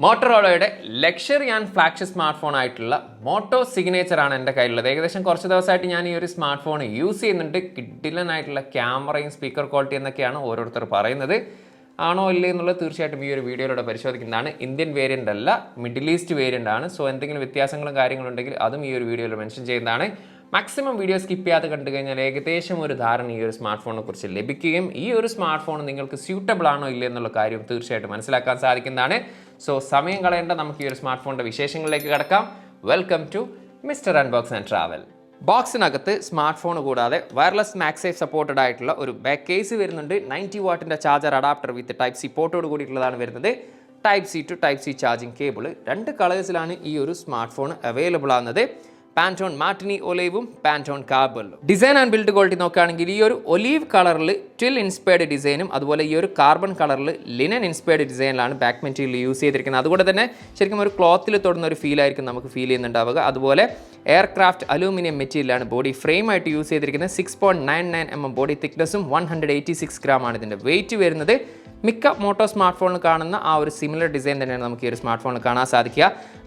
മോട്ടറോളയുടെ luxury and flagship smart phone ആയിട്ടുള്ള Moto signature ആണ് എൻ്റെ കയ്യിലുള്ളത്. ഏകദേശം കുറച്ച് ദിവസമായിട്ട് ഞാൻ ഈ ഒരു സ്മാർട്ട് ഫോൺ യൂസ് ചെയ്യുന്നുണ്ട്. കിഡിലനായിട്ടുള്ള ക്യാമറയും സ്പീക്കർ ക്വാളിറ്റി എന്നൊക്കെയാണ് ഓരോരുത്തർ പറയുന്നത്. ആണോ ഇല്ലേ എന്നുള്ളത് തീർച്ചയായിട്ടും ഈ ഒരു വീഡിയോയിലൂടെ പരിശോധിക്കുന്നതാണ്. ഇന്ത്യൻ വേരിയൻ്റ് അല്ല, മിഡിൽ ഈസ്റ്റ് വേരിയൻ്റ് ആണ്. സോ എന്തെങ്കിലും വ്യത്യാസങ്ങളും കാര്യങ്ങളുണ്ടെങ്കിൽ അതും ഈ ഒരു വീഡിയോയിൽ മെൻഷൻ ചെയ്യുന്നതാണ്. മാക്സിമം വീഡിയോ സ്കിപ്പ് ചെയ്യാതെ കണ്ടു കഴിഞ്ഞാൽ ഏകദേശം ഒരു ധാരണ ഈ ഒരു സ്മാർട്ട് ഫോണിനെ കുറിച്ച് ലഭിക്കുകയും ഈ ഒരു സ്മാർട്ട് ഫോൺ നിങ്ങൾക്ക് സ്യൂട്ടബിൾ ആണോ ഇല്ലേ എന്നുള്ള കാര്യം തീർച്ചയായിട്ടും മനസ്സിലാക്കാൻ സാധിക്കുന്നതാണ്. സോ സമയം കളയേണ്ട, നമുക്ക് ഈ ഒരു സ്മാർട്ട് ഫോണിൻ്റെ വിശേഷങ്ങളിലേക്ക് കടക്കാം. Welcome to mister unbox and travel. ബോക്സിനകത്ത് സ്മാർട്ട് ഫോൺ കൂടാതെ വയർലെസ് മാക്സേഫ് സപ്പോർട്ടഡ് ആയിട്ടുള്ള ഒരു ബാക്ക് കേസ് വരുന്നുണ്ട്. 90 വാട്ടിൻ്റെ charger adapter with type C പോർട്ടോട് കൂടിയിട്ടുള്ളതാണ് വരുന്നത്. Type C to type C charging cable 2 കളേഴ്സിലാണ് ഈ ഒരു സ്മാർട്ട് ഫോൺ അവൈലബിൾ ആകുന്നത്. പാൻറ്റോൺ മാർട്ടിനി ഒലീവും പാൻറ്റോൺ കാർബണിലും. ഡിസൈൻ ആൻഡ് ബിൽഡ് ക്വാളിറ്റി നോക്കുകയാണെങ്കിൽ ഈ ഒരു ഒലീവ് കളറിൽ ട്വിൽ ഇൻസ്പയർഡ് ഡിസൈനും അതുപോലെ ഈ ഒരു കാർബൺ കളറിൽ ലിനൻ ഇൻസ്പയർഡ് ഡിസൈനിലാണ് ബാക്ക് മെറ്റീരിയൽ യൂസ് ചെയ്തിരിക്കുന്നത്. അതുകൊണ്ട് തന്നെ ശരിക്കും ഒരു ക്ലോത്തിൽ തൊടുന്ന ഒരു ഫീൽ ആയിരിക്കും നമുക്ക് ഫീൽ ചെയ്യുന്നുണ്ടാവുക. അതുപോലെ എയർക്രാഫ്റ്റ് അലൂമിനിയം മെറ്റീരിയലാണ് ബോഡി ഫ്രെയിം ആയിട്ട് യൂസ് ചെയ്തിരിക്കുന്നത്. 6.99 mm ബോഡി തിക്നെസ്സും 186 ഗ്രാമാണ് ഇതിൻ്റെ വെയിറ്റ് വരുന്നത്. മിക്ക മോട്ടോ സ്മാർട്ട് ഫോണിൽ കാണുന്ന ആ ഒരു സിമിലർ ഡിസൈൻ തന്നെയാണ് നമുക്ക് ഈ ഒരു സ്മാർട്ട് ഫോണിൽ കാണാൻ സാധിക്കുക.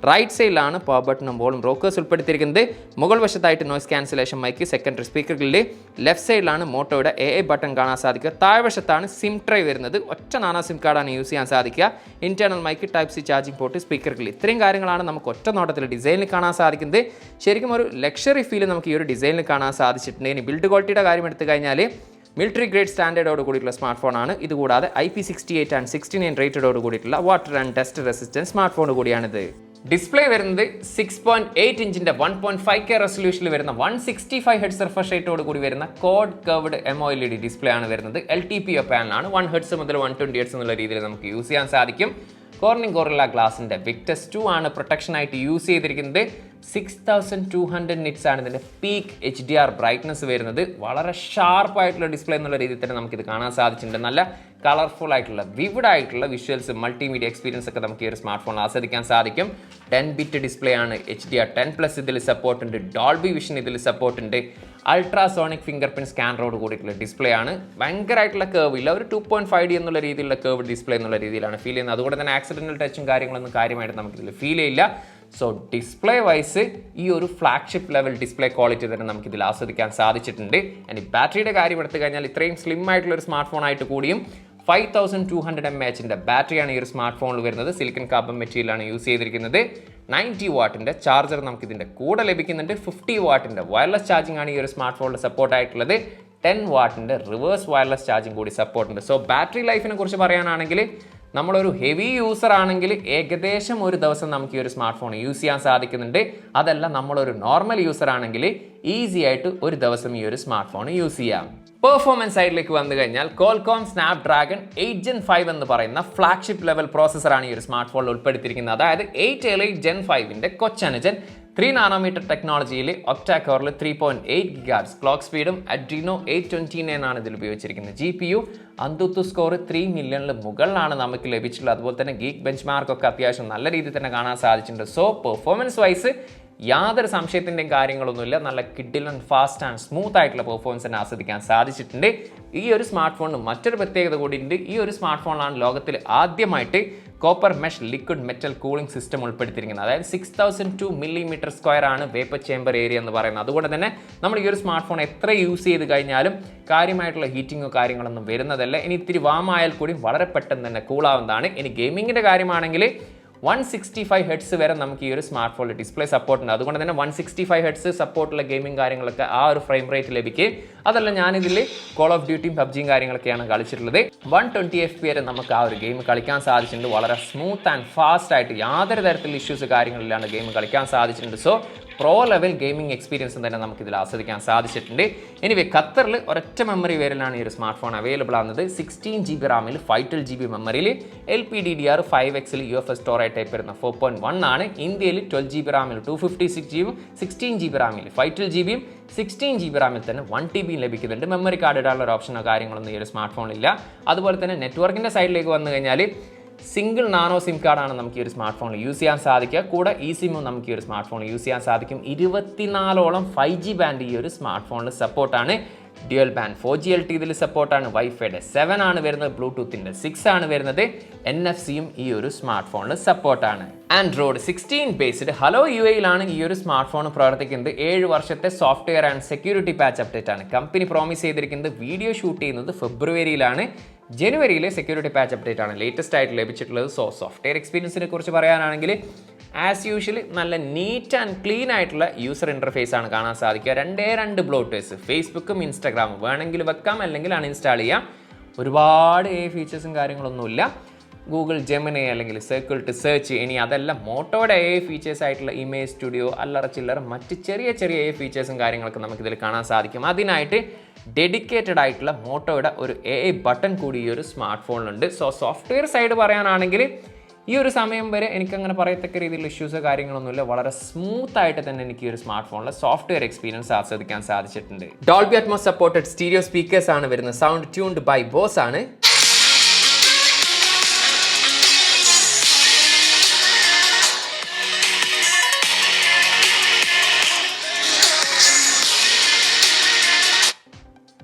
റൈറ്റ് സൈഡിലാണ് പവർ ബട്ടണും ബോളും റോക്കേഴ്സ് ഉൾപ്പെടുത്തിയിരിക്കുന്നത്. മുകൾ വശത്തായിട്ട് നോയ്സ് ക്യാൻസലേഷൻ മൈക്ക്, സെക്കൻഡറി സ്പീക്കറുകളിൽ ലെഫ്റ്റ് സൈഡിലാണ് മോട്ടോയുടെ AA ബട്ടൺ കാണാൻ സാധിക്കുക. താഴ്വശത്താണ് സിം ട്രൈ വരുന്നത്. ഒറ്റ നാനാ സിം കാർഡാണ് യൂസ് ചെയ്യാൻ സാധിക്കുക. Internal mic, type C charging port, സ്പീക്കറുകളിൽ ഇത്രയും കാര്യങ്ങളാണ് നമുക്ക് ഒറ്റ നോട്ടത്തിൽ ഡിസൈനിൽ കാണാൻ സാധിക്കുന്നത്. ശരിക്കും ഒരു ലക്ഷറി ഫീൽ നമുക്ക് ഈ ഒരു ഡിസൈനിൽ കാണാൻ സാധിച്ചിട്ടുണ്ട്. ഇനി ബിൽഡ് ക്വാളിറ്റിയുടെ കാര്യം എടുത്തു കഴിഞ്ഞാൽ മിലിറ്ററി ഗ്രേഡ് സ്റ്റാൻഡേർഡോട് കൂടിയിട്ടുള്ള സ്മാർട്ട് ഫോണാണ്. ഇതുകൂടാതെ IP68 and 69 റേറ്റഡോട് കൂടിയിട്ടുള്ള water and dust resistance smart phone കൂടിയാണിത്. ഡിസ്പ്ലേ വരുന്നത് 6.8 ഇഞ്ചിൻ്റെ 1.5K റെസൊല്യൂഷനിൽ വരുന്ന 165 ഹെർട്സ് റിഫ്രഷ് റേറ്റോട് കൂടി വരുന്ന കോഡ് കർവ്ഡ് MOLED ഡിസ്പ്ലേ ആണ് വരുന്നത്. LTPO പാനലാണ്. 1 ഹെർട്സ് മുതൽ 120 ഹെർട്സ് എന്നുള്ള രീതിയിൽ നമുക്ക് യൂസ് ചെയ്യാൻ സാധിക്കും. കോർണിംഗ് ഗോറില്ല ഗ്ലാസിൻ്റെ വിക്ടസ് 2 ആണ് പ്രൊട്ടക്ഷനായിട്ട് യൂസ് ചെയ്തിരിക്കുന്നത്. 6200 നിറ്റ്സ് ആണ് ഇതിൻ്റെ പീക്ക് HDR ബ്രൈറ്റ്നസ് വരുന്നത്. വളരെ ഷാർപ്പായിട്ടുള്ള ഡിസ്പ്ലേ എന്നുള്ള രീതിയിൽ തന്നെ നമുക്കിത് കാണാൻ സാധിച്ചിട്ടുണ്ട്. നല്ല കളർഫുൾ ആയിട്ടുള്ള വിവിഡ് ആയിട്ടുള്ള വിഷ്വൽസ്, മൾട്ടിമീഡിയ എക്സ്പീരിയൻസ് ഒക്കെ നമുക്ക് ഈ ഒരു സ്മാർട്ട് ഫോണിൽ ആസ്വദിക്കാൻ സാധിക്കും. 10 ബിറ്റ് ഡിസ്പ്ലേ ആണ്. HDR10+ ഇതിൽ സപ്പോർട്ട് ഉണ്ട്. ഡോൾബി വിഷൻ ഇതിൽ സപ്പോർട്ട് ഉണ്ട്. അൾട്രാസോണിക് ഫിംഗർ പ്രിന്റ് സ്കാനറോട് കൂടിയിട്ടുള്ള ഡിസ്പ്ലേ ആണ്. ഭയങ്കരമായിട്ടുള്ള കേർവ് ഇല്ല, ഒരു 2.5D എന്നുള്ള രീതിയിലുള്ള കേർവ് ഡിസ്പ്ലേ എന്നുള്ള രീതിയിലാണ് ഫീൽ ചെയ്യുന്നത്. അതുകൊണ്ട് തന്നെ ആക്സിഡന്റൽ ടച്ചും കാര്യങ്ങളൊന്നും കാര്യമായിട്ട് നമുക്കിതിൽ ഫീൽ ചെയ്യില്ല. സോ ഡിസ്പ്ലേ വൈസ് ഈ ഒരു ഫ്ലാഗ്ഷിപ്പ് ലെവൽ ഡിസ്പ്ലേ ക്വാളിറ്റി തന്നെ നമുക്കിതിൽ ആസ്വദിക്കാൻ സാധിച്ചിട്ടുണ്ട്. ഇനി ബാറ്ററിയുടെ കാര്യം എടുത്തു കഴിഞ്ഞാൽ ഇത്രയും സ്ലിം ആയിട്ടുള്ള ഒരു സ്മാർട്ട് ഫോൺ ആയിട്ട് കൂടിയും 5200 mAh ബാറ്ററിയാണ് ഈ ഒരു സ്മാർട്ട് ഫോണിൽ വരുന്നത്. സിലിക്കൺ കാർബൺ മെറ്റീരിയലാണ് യൂസ് ചെയ്തിരിക്കുന്നത്. 90 വാട്ടിൻ്റെ ചാർജർ നമുക്കിതിൻ്റെ കൂടെ ലഭിക്കുന്നുണ്ട്. 50 വാട്ടിൻ്റെ വയർലെസ് ചാർജിങ് ആണ് ഈ ഒരു സ്മാർട്ട് ഫോണിൽ സപ്പോർട്ട് ആയിട്ടുള്ളത്. 10 വാട്ടിൻ്റെ റിവേഴ്സ് വയർലെസ് ചാർജിങ് കൂടി സപ്പോർട്ട് ഉണ്ട്. സോ ബാറ്ററി ലൈഫിനെ കുറിച്ച് പറയാനാണെങ്കിൽ നമ്മളൊരു ഹെവി യൂസർ ആണെങ്കിൽ ഏകദേശം ഒരു ദിവസം നമുക്ക് ഈ ഒരു സ്മാർട്ട് ഫോൺ യൂസ് ചെയ്യാൻ സാധിക്കുന്നുണ്ട്. അതല്ല, നമ്മളൊരു നോർമൽ യൂസർ ആണെങ്കിൽ ഈസി ആയിട്ട് ഒരു ദിവസം ഈ ഒരു സ്മാർട്ട് ഫോൺ യൂസ് ചെയ്യാം. പെർഫോമൻസ് സൈഡിലേക്ക് വന്നു കഴിഞ്ഞാൽ Qualcomm Snapdragon 8 Gen 5 എന്ന് പറയുന്ന ഫ്ലാഗ്ഷിപ്പ് ലെവൽ പ്രോസസ്സറാണ് ഈ ഒരു സ്മാർട്ട് ഫോണിൽ ഉൾപ്പെടുത്തിയിരിക്കുന്നത്. അതായത് 8 Gen 5ൻ്റെ കൊച്ചനുജൻ 3 നാനോമീറ്റർ ടെക്നോളജിയിൽ ഒക്ടാ കോറിൽ 3.8 GHz ക്ലോക്ക് സ്പീഡും Adreno 829 ആണ് ഇതിൽ ഉപയോഗിച്ചിരിക്കുന്നത്. GPU അന്തുത്തു സ്കോർ 3 മില്യണിൽ മുകളിലാണ് നമുക്ക് ലഭിച്ചിട്ടുള്ളത്. അതുപോലെ തന്നെ ഗീക്ക് ബെഞ്ച് മാർക്കൊക്കെ അത്യാവശ്യം നല്ല രീതിയിൽ തന്നെ കാണാൻ സാധിച്ചിട്ടുണ്ട്. സോ പെർഫോമൻസ് വൈസ് യാതൊരു സംശയത്തിൻ്റെയും കാര്യങ്ങളൊന്നുമില്ല. നല്ല കിഡിലൻ ഫാസ്റ്റ് ആൻഡ് സ്മൂത്ത് ആയിട്ടുള്ള പെർഫോമൻസ് തന്നെ ആസ്വദിക്കാൻ സാധിച്ചിട്ടുണ്ട്. ഈ ഒരു സ്മാർട്ട് ഫോണിന് മറ്റൊരു പ്രത്യേകത കൂടിയുണ്ട്. ഈ ഒരു സ്മാർട്ട് ഫോണിലാണ് ലോകത്തിൽ ആദ്യമായിട്ട് copper mesh liquid metal cooling system ഉൾപ്പെടുത്തിയിരിക്കുന്നത്. അതായത് 6002 mm² ആണ് വേപ്പർ ചേംബർ ഏരിയ എന്ന് പറയുന്നത്. അതുകൊണ്ട് തന്നെ നമ്മൾ ഈ ഒരു സ്മാർട്ട് ഫോൺ എത്ര യൂസ് ചെയ്ത് കഴിഞ്ഞാലും കാര്യമായിട്ടുള്ള ഹീറ്റിങ്ങോ കാര്യങ്ങളൊന്നും വരുന്നതല്ല. ഇനി ഇത്തിരി വാമായാൽ കൂടി വളരെ പെട്ടെന്ന് തന്നെ കൂളാവുന്നതാണ്. ഇനി ഗെയിമിങ്ങിൻ്റെ കാര്യമാണെങ്കിൽ 165 ഹെർട്സ് വരെ നമുക്ക് ഈ ഒരു സ്മാർട്ട് ഫോണിൽ ഡിസ്പ്ലേ സപ്പോർട്ട് ഉണ്ട്. അതുകൊണ്ട് തന്നെ 165 ഹെർട്സ് സപ്പോർട്ടുള്ള ഗെയിമിംഗ് കാര്യങ്ങളൊക്കെ ആ ഒരു ഫ്രെയിം റേറ്റ് ലഭിക്കും. അതല്ല, ഞാനിതിൽ കോൾ ഓഫ് ഡ്യൂട്ടിയും പബ്ജിയും കാര്യങ്ങളൊക്കെയാണ് കളിച്ചിട്ടുള്ളത്. 120 FPS വരെ നമുക്ക് ആ ഒരു ഗെയിം കളിക്കാൻ സാധിച്ചിട്ടുണ്ട്. വളരെ സ്മൂത്ത് ആൻഡ് ഫാസ്റ്റ് ആയിട്ട് യാതൊരു തരത്തിലുള്ള ഇഷ്യൂസ് കാര്യങ്ങളില്ലാണ്ട് ഗെയിം കളിക്കാൻ സാധിച്ചിട്ടുണ്ട്. സോ പ്രോ ലെവൽ ഗെയിമിംഗ് എക്സ്പീരിയൻസും തന്നെ നമുക്കിതിൽ ആസ്വദിക്കാൻ സാധിച്ചിട്ടുണ്ട്. എനിവേ ഖത്തറിൽ ഒരൊറ്റ മെമ്മറി വേരിലാണ് ഈ ഒരു സ്മാർട്ട് ഫോൺ അവൈലബിൾ ആകുന്നത്. 16 GB റാമിൽ 512 GB മെമ്മറിയിൽ LPDDR5X UFS സ്റ്റോറേജ് ടൈപ്പ് വരുന്ന 4.1 ആണ്. ഇന്ത്യയിൽ 12 GB റാമിൽ 256 GB, 16 GB റാമിൽ 512 GB, 16 GB റാമിൽ തന്നെ 1 TB ലഭിക്കുന്നുണ്ട്. മെമ്മറി കാർഡ് ഇടാനുള്ള ഒരു ഓപ്ഷനോ കാര്യങ്ങളൊന്നും ഈ ഒരു സ്മാർട്ട് ഫോണിലില്ല. അതുപോലെ തന്നെ നെറ്റ്വർക്കിൻ്റെ സൈഡിലേക്ക് വന്നു കഴിഞ്ഞാൽ സിംഗിൾ നാനോ സിം കാർഡാണ് നമുക്ക് ഈ ഒരു സ്മാർട്ട് ഫോണിൽ യൂസ് ചെയ്യാൻ സാധിക്കുക. കൂടെ ഈ സിമ്മും നമുക്ക് ഈ ഒരു സ്മാർട്ട് ഫോണിൽ യൂസ് ചെയ്യാൻ സാധിക്കും. 24ഓളം 5G ബാൻഡ് ഈ ഒരു സ്മാർട്ട് ഫോണിൽ സപ്പോർട്ടാണ്. ഡ്യുവൽ ബാൻഡ് 4G LTE ഇതിൽ സപ്പോർട്ടാണ്, വൈഫൈയുടെ 7 ആണ് വരുന്നത്, ബ്ലൂടൂത്തിൻ്റെ 6 ആണ് വരുന്നത്, NFC-യും ഈ ഒരു സ്മാർട്ട് ഫോണിൽ സപ്പോർട്ടാണ്. ആൻഡ്രോയിഡ് 16 ബേസ്ഡ് ഹലോ UIയിലാണ് ഈ ഒരു സ്മാർട്ട് ഫോൺ പ്രവർത്തിക്കുന്നത്. 7 വർഷത്തെ software and security patch update ആണ്. കമ്പനി പ്രോമിസ് ചെയ്തിരിക്കുന്നത് വീഡിയോ ഷൂട്ട് ചെയ്യുന്നത് ഫെബ്രുവരിയിലാണ്. ജനുവരിയിലെ സെക്യൂരിറ്റി പാച്ച് അപ്ഡേറ്റ് ആണ് ലേറ്റസ്റ്റ് ആയിട്ട് ലഭിച്ചിട്ടുള്ളത്. സോഫ്റ്റ്വെയർ എക്സ്പീരിയൻസിനെ കുറിച്ച് പറയുകയാണെങ്കിൽ ആസ് യൂഷ്വലി നല്ല നീറ്റ് ആൻഡ് ക്ലീൻ ആയിട്ടുള്ള യൂസർ ഇൻ്റർഫേസ് ആണ് കാണാൻ സാധിക്കുക. 2 ബ്ലോട്ടേഴ്സ്, ഫേസ്ബുക്കും ഇൻസ്റ്റാഗ്രാമും വേണമെങ്കിൽ വെക്കാം, അല്ലെങ്കിൽ അൺഇൻസ്റ്റാൾ ചെയ്യാം. ഒരുപാട് ഫീച്ചേഴ്സും കാര്യങ്ങളൊന്നുമില്ല. ഗൂഗിൾ ജെമിനി അല്ലെങ്കിൽ സർക്കിൾ ടു സെർച്ച്, ഇനി അതെല്ലാം മോട്ടോയുടെ ഫീച്ചേഴ്സ് ആയിട്ടുള്ള ഇമേജ് സ്റ്റുഡിയോ, അല്ലറ ചില്ലറ മറ്റ് ചെറിയ ഫീച്ചേഴ്സും കാര്യങ്ങളൊക്കെ നമുക്കിതിൽ കാണാൻ സാധിക്കും. അതിനായിട്ട് ഡെഡിക്കേറ്റഡ് ആയിട്ടുള്ള മോട്ടോയുടെ ഒരു ബട്ടൺ കൂടി ഈ ഒരു സ്മാർട്ട് ഫോണിലുണ്ട്. സോഫ്റ്റ്വെയർ സൈഡ് പറയാനാണെങ്കിൽ ഈ ഒരു സമയം വരെ എനിക്കങ്ങനെ പറയത്തക്ക രീതിയിലുള്ള ഇഷ്യൂസോ കാര്യങ്ങളൊന്നുമില്ല. വളരെ സ്മൂത്ത് ആയിട്ട് തന്നെ എനിക്ക് ഈ ഒരു സ്മാർട്ട് ഫോണിലെ സോഫ്റ്റ്വെയർ എക്സ്പീരിയൻസ് ആസ്വദിക്കാൻ സാധിച്ചിട്ടുണ്ട്. Dolby Atmos supported stereo speakers ആണ് വരുന്നത്. സൗണ്ട് ട്യൂൺഡ് ബൈ ബോസ് ആണ്.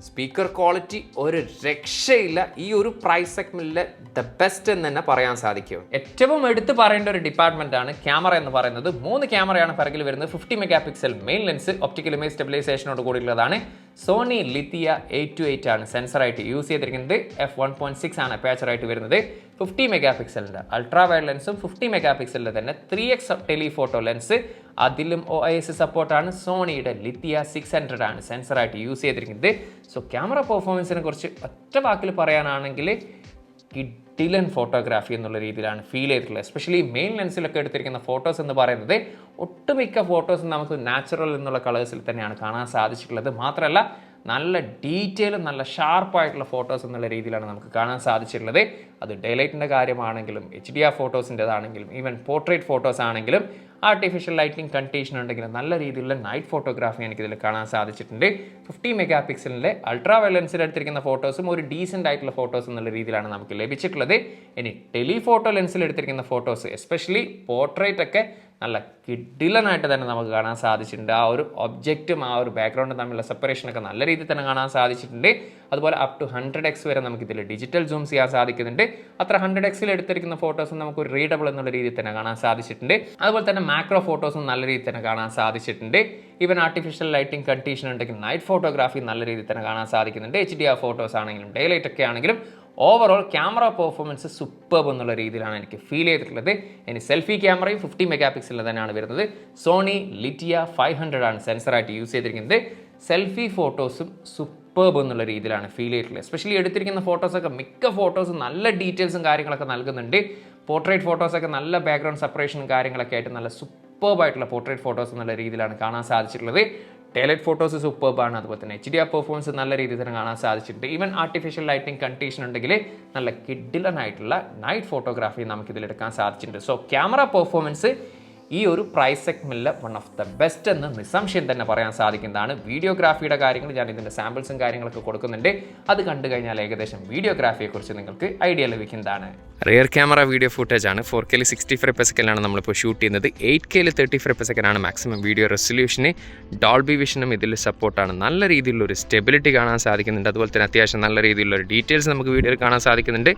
സ്പീക്കർ ക്വാളിറ്റി ഒരു രക്ഷയില്ല. ഈ ഒരു പ്രൈസ് സെഗ്മെന്റിലെ ദ ബെസ്റ്റ് എന്ന് തന്നെ പറയാൻ സാധിക്കും. ഏറ്റവും എടുത്ത് പറയേണ്ട ഒരു ഡിപ്പാർട്ട്മെന്റ് ആണ് ക്യാമറ എന്ന് പറയുന്നത്. 3 ക്യാമറയാണ് പിറകിൽ വരുന്നത്. 50 mega pixel main lens, optical image സ്റ്റെബിലൈസേഷനോട് കൂടിയുള്ളതാണ്. സോണി ലിത്തിയ 828 ആണ് സെൻസറായിട്ട് യൂസ് ചെയ്തിരിക്കുന്നത്. f1.6 ആണ് അപ്പേച്ചറായിട്ട് വരുന്നത്. 50 മെഗാ പിക്സലിൻ്റെ അൾട്രാ വൈഡ് ലെൻസും 50 മെഗാ പിക്സലിൻ്റെ തന്നെ 3x ടെലിഫോട്ടോ ലെൻസ്, അതിലും OIS സപ്പോർട്ടാണ്. സോണിയുടെ ലിത്തിയ 600 ആണ് സെൻസറായിട്ട് യൂസ് ചെയ്തിരിക്കുന്നത്. സോ ക്യാമറ പെർഫോമൻസിനെ കുറിച്ച് ഒറ്റ വാക്കിൽ പറയാനാണെങ്കിൽ കിഡിലൻ ഫോട്ടോഗ്രാഫി എന്നുള്ള രീതിയിലാണ് ഫീൽ ചെയ്തിട്ടുള്ളത്. എസ്പെഷ്യലി മെയിൻ ലെൻസിലൊക്കെ എടുത്തിരിക്കുന്ന ഫോട്ടോസ് എന്ന് പറയുന്നത് ഒട്ടുമിക്ക ഫോട്ടോസും നമുക്ക് നാച്ചുറൽ എന്നുള്ള കളേഴ്സിൽ തന്നെയാണ് കാണാൻ സാധിച്ചിട്ടുള്ളത്. മാത്രമല്ല നല്ല ഡീറ്റെയിലും നല്ല ഷാർപ്പായിട്ടുള്ള ഫോട്ടോസ് എന്നുള്ള രീതിയിലാണ് നമുക്ക് കാണാൻ സാധിച്ചിട്ടുള്ളത്. അത് ഡേലൈറ്റിൻ്റെ കാര്യമാണെങ്കിലും HDR ഫോട്ടോസിൻ്റെതാണെങ്കിലും ഈവൻ പോർട്രേറ്റ് ഫോട്ടോസ് ആണെങ്കിലും ആർട്ടിഫിഷ്യൽ ലൈറ്റിംഗ് കണ്ടീഷൻ ഉണ്ടെങ്കിലും നല്ല രീതിയിലുള്ള നൈറ്റ് ഫോട്ടോഗ്രാഫി എനിക്കിതിൽ കാണാൻ സാധിച്ചിട്ടുണ്ട്. 50 മെഗാ പിക്സലിൻ്റെ അൾട്രാ വൈഡ് ലെൻസിൽ എടുത്തിരിക്കുന്ന ഫോട്ടോസും ഒരു ഡീസൻ്റ് ആയിട്ടുള്ള ഫോട്ടോസ് എന്നുള്ള രീതിയിലാണ് നമുക്ക് ലഭിച്ചിട്ടുള്ളത്. ഇനി ടെലിഫോട്ടോ ലെൻസിൽ എടുത്തിരിക്കുന്ന ഫോട്ടോസ് എസ്പെഷ്യലി പോർട്രേറ്റ് ഒക്കെ നല്ല കിഡിലനായിട്ട് തന്നെ നമുക്ക് കാണാൻ സാധിച്ചിട്ടുണ്ട്. ആ ഒരു ഒബ്ജക്റ്റും ആ ഒരു ബാക്ക്ഗ്രൗണ്ടും തമ്മിലുള്ള സെപ്പറേഷനൊക്കെ നല്ല രീതിയിൽ തന്നെ കാണാൻ സാധിച്ചിട്ടുണ്ട്. അതുപോലെ അപ് ടു 100x വരെ നമുക്കിതിൽ ഡിജിറ്റൽ സൂം ചെയ്യാൻ സാധിക്കുന്നുണ്ട്. അത്ര 100xൽ എടുത്തിരിക്കുന്ന ഫോട്ടോസും നമുക്ക് റീഡബിൾ എന്നുള്ള രീതിയിൽ തന്നെ കാണാൻ സാധിച്ചിട്ടുണ്ട്. അതുപോലെ തന്നെ മാക്രോ ഫോട്ടോസും നല്ല രീതിയിൽ തന്നെ കാണാൻ സാധിച്ചിട്ടുണ്ട്. ഈവൻ ആർട്ടിഫിഷ്യൽ ലൈറ്റിംഗ് കണ്ടീഷൻ ഉണ്ടെങ്കിൽ നൈറ്റ് ഫോട്ടോഗ്രാഫി നല്ല രീതിയിൽ തന്നെ കാണാൻ സാധിക്കുന്നുണ്ട്. HDR ഫോട്ടോസ് ആണെങ്കിലും ഡേലൈറ്റ് ഒക്കെ ആണെങ്കിലും ഓവറോൾ ക്യാമറ പെർഫോമൻസ് സൂപ്പർബ് എന്നുള്ള രീതിയിലാണ് എനിക്ക് ഫീൽ ചെയ്തിട്ടുള്ളത്. ഇനി സെൽഫി ക്യാമറയും 50 മെഗാ പിക്സലിൽ തന്നെയാണ് വരുന്നത്. സോണി ലിറ്റിയ 500 ആണ് സെൻസറായിട്ട് യൂസ് ചെയ്തിരിക്കുന്നത്. സെൽഫി ഫോട്ടോസും സൂപ്പർബ് എന്നുള്ള രീതിയിലാണ് ഫീൽ ചെയ്തിട്ടുള്ളത്. എസ്പെഷ്യലി എടുത്തിരിക്കുന്ന ഫോട്ടോസൊക്കെ മിക്ക ഫോട്ടോസും നല്ല ഡീറ്റെയിൽസും കാര്യങ്ങളൊക്കെ നൽകുന്നുണ്ട്. പോർട്രേറ്റ് ഫോട്ടോസൊക്കെ നല്ല ബാക്ക്ഗ്രൗണ്ട് സെപ്പറേഷനും കാര്യങ്ങളൊക്കെ ആയിട്ട് നല്ല സൂപ്പർബായിട്ടുള്ള പോർട്രേറ്റ് ഫോട്ടോസ് എന്നുള്ള രീതിയിലാണ് കാണാൻ സാധിച്ചിട്ടുള്ളത്. ഡേലൈറ്റ് ഫോട്ടോസ് സൂപ്പർബാണ്. അതുപോലെ തന്നെ HDR പെർഫോമൻസ് നല്ല രീതിയിൽ തന്നെ കാണാൻ സാധിച്ചിട്ടുണ്ട്. ഈവൻ ആർട്ടിഫിഷ്യൽ ലൈറ്റിംഗ് കണ്ടീഷൻ ഉണ്ടെങ്കിൽ നല്ല കിഡിലനായിട്ടുള്ള നൈറ്റ് ഫോട്ടോഗ്രാഫി നമുക്കിതിലെടുക്കാൻ സാധിച്ചിട്ടുണ്ട്. സോ ക്യാമറ പെർഫോമൻസ് ഈ ഒരു പ്രൈസ് സെഗ്മെന്റിൽ വൺ ഓഫ് ദ ബെസ്റ്റ് എന്ന് നിസ്സംശയം തന്നെ പറയാൻ സാധിക്കുന്നതാണ്. വീഡിയോഗ്രാഫിയുടെ കാര്യങ്ങൾ ഞാൻ ഇതിൻ്റെ സാമ്പിൾസും കാര്യങ്ങളൊക്കെ കൊടുക്കുന്നുണ്ട്. അത് കണ്ടു കഴിഞ്ഞാൽ ഏകദേശം വീഡിയോഗ്രാഫിയെക്കുറിച്ച് നിങ്ങൾക്ക് ഐഡിയ ലഭിക്കുന്നതാണ്. റിയർ ക്യാമറ വീഡിയോ ഫുട്ടേജ് ആണ്. 4K 60 ഫ്രെയിംസ് ആണ് നമ്മളിപ്പോൾ ഷൂട്ട് ചെയ്യുന്നത്. 8K 30 ഫ്രെയിംസ് ആണ് മാക്സിമം വീഡിയോ റെസൊല്യൂഷന്. ഡോൾബി വിഷനും ഇതിൽ സപ്പോർട്ടാണ്. നല്ല രീതിയിലുള്ളൊരു സ്റ്റെബിലിറ്റി കാണാൻ സാധിക്കുന്നുണ്ട്. അതുപോലെ തന്നെ അത്യാവശ്യം നല്ല രീതിയിലുള്ളൊരു ഡീറ്റെയിൽസ് നമുക്ക് വീഡിയോയിൽ കാണാൻ സാധിക്കുന്നുണ്ട്.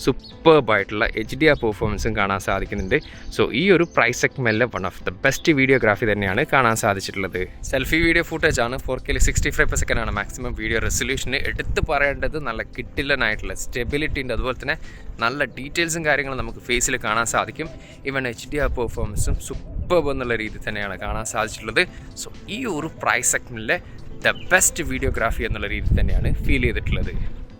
സൂപ്പർബായിട്ടുള്ള HDR പെർഫോമൻസും കാണാൻ സാധിക്കുന്നുണ്ട്. സോ ഈ ഒരു പ്രൈസ് സെഗ്മെന്റിൽ one of the best videography തന്നെയാണ് കാണാൻ സാധിച്ചിട്ടുള്ളത്. സെൽഫി വീഡിയോ ഫുട്ടേജ് ആണ്. 4K 60 ഫ്രെയിംസ് ആണ് മാക്സിമം വീഡിയോ റെസൊല്യൂഷന്. എടുത്ത് പറയേണ്ടത് നല്ല കിഡിലനായിട്ടുള്ള സ്റ്റെബിലിറ്റിൻ്റെ അതുപോലെ തന്നെ നല്ല ഡീറ്റെയിൽസും കാര്യങ്ങളും നമുക്ക് ഫേസിൽ കാണാൻ സാധിക്കും. ഈവൻ HDR പെർഫോമൻസും സൂപ്പർബ് എന്നുള്ള രീതിയിൽ തന്നെയാണ് കാണാൻ സാധിച്ചിട്ടുള്ളത്. സോ ഈ ഒരു പ്രൈസ് സെഗ്മെന്റിലെ ദ ബെസ്റ്റ് വീഡിയോഗ്രാഫി എന്നുള്ള രീതിയിൽ തന്നെയാണ് ഫീൽ ചെയ്തിട്ടുള്ളത്.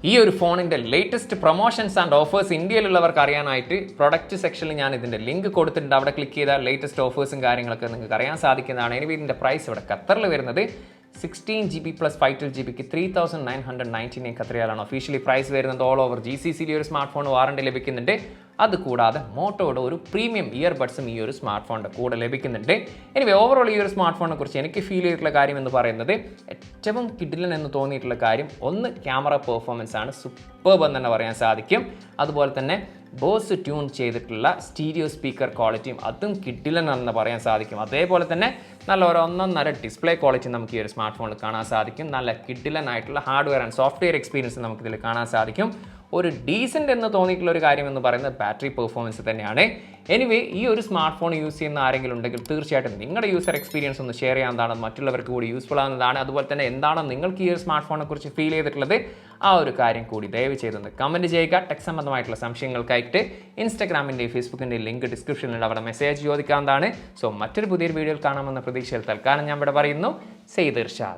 ഈ ഒരു ഫോണിൻ്റെ ലേറ്റസ്റ്റ് പ്രൊമോഷൻസ് ആൻഡ് ഓഫേഴ്സ് ഇന്ത്യയിലുള്ളവർക്ക് അറിയാനായിട്ട് പ്രൊഡക്റ്റ് സെക്ഷനിൽ ഞാൻ ഇതിൻ്റെ ലിങ്ക് കൊടുത്തിട്ടുണ്ട്. അവിടെ ക്ലിക്ക് ചെയ്താൽ ലേറ്റസ്റ്റ് ഓഫേഴ്സും കാര്യങ്ങളൊക്കെ നിങ്ങൾക്ക് അറിയാൻ സാധിക്കുന്നതാണ്. ഇനി ഇതിൻ്റെ പ്രൈസ് ഇവിടെ ഖത്തറിൽ വരുന്നത് 16GB പ്ലസ് 512GBക്ക് 3999 ഖത്തറിയാലാണ് ഒഫീഷ്യലി പ്രൈസ് വരുന്നത്. ഓൾ ഓവർ GCCയിൽ ഒരു സ്മാർട്ട് ഫോൺ വാറണ്ടി ലഭിക്കുന്നുണ്ട്. അതുകൂടാതെ മോട്ടോയുടെ ഒരു പ്രീമിയം ഇയർബഡ്സും ഈ ഒരു സ്മാർട്ട് ഫോണിൻ്റെ കൂടെ ലഭിക്കുന്നുണ്ട്. എനിവേ ഓവറോൾ ഈ ഒരു സ്മാർട്ട് ഫോണിനെ കുറിച്ച് എനിക്ക് ഫീൽ ചെയ്തിട്ടുള്ള കാര്യം എന്ന് പറയുന്നത് ഏറ്റവും കിഡിലൻ എന്ന് തോന്നിയിട്ടുള്ള കാര്യം ഒന്ന് ക്യാമറ പെർഫോമൻസ് ആണ്. സൂപ്പർബ് എന്ന് തന്നെ പറയാൻ സാധിക്കും. അതുപോലെ തന്നെ ബോസ് ട്യൂൺ ചെയ്തിട്ടുള്ള സ്റ്റീരിയോ സ്പീക്കർ ക്വാളിറ്റിയും അതും കിട്ടില്ലെന്ന് പറയാൻ സാധിക്കും. അതേപോലെ തന്നെ നല്ല ഒരു ഒന്നൊന്നര ഡിസ്പ്ലേ ക്വാളിറ്റി നമുക്ക് ഈ ഒരു സ്മാർട്ട് ഫോണിൽ കാണാൻ സാധിക്കും. നല്ല കിട്ടില്ലെന്നായിട്ടുള്ള ഹാർഡ്വെയർ ആൻഡ് സോഫ്റ്റ്വെയർ എക്സ്പീരിയൻസ് നമുക്കിതിൽ കാണാൻ സാധിക്കും. ഒരു ഡീസൻ്റ് എന്ന് തോന്നിയിട്ടുള്ള ഒരു കാര്യം എന്ന് പറയുന്നത് ബാറ്ററി പെർഫോമൻസ് തന്നെയാണ്. എനിവേ, ഈ ഒരു സ്മാർട്ട് ഫോൺ യൂസ് ചെയ്യുന്ന ആരെങ്കിലും ഉണ്ടെങ്കിൽ തീർച്ചയായിട്ടും നിങ്ങളുടെ യൂസർ എക്സ്പീരിയൻസ് ഒന്ന് ഷെയർ ചെയ്യാവുന്നതാണ്, മറ്റുള്ളവർക്ക് കൂടി യൂസ്ഫുൾ ആവുന്നതാണ്. അതുപോലെ തന്നെ എന്താണ് നിങ്ങൾക്ക് ഈ ഒരു സ്മാർട്ട് ഫോണിനെ കുറിച്ച് ഫീൽ ചെയ്തിട്ടുള്ളത്, ആ ഒരു കാര്യം കൂടി ദയവ് ചെയ്തൊന്ന് കമൻറ്റ് ചെയ്യുക. ടെക് സംബന്ധമായിട്ടുള്ള സംശയങ്ങൾക്കായിട്ട് ഇൻസ്റ്റാഗ്രാമിൻ്റെയും ഫേസ്ബുക്കിൻ്റെയും ലിങ്ക് ഡിസ്ക്രിപ്ഷനിൽ അവിടെ മെസ്സേജ് ചോദിക്കാവുന്നതാണ്. സോ മറ്റൊരു പുതിയൊരു വീഡിയോയിൽ കാണാമെന്ന പ്രതീക്ഷയിൽ തൽക്കാലം ഞാൻ ഇവിടെ പറയുന്നു. സെയ്ദ് ഇർഷാദ്.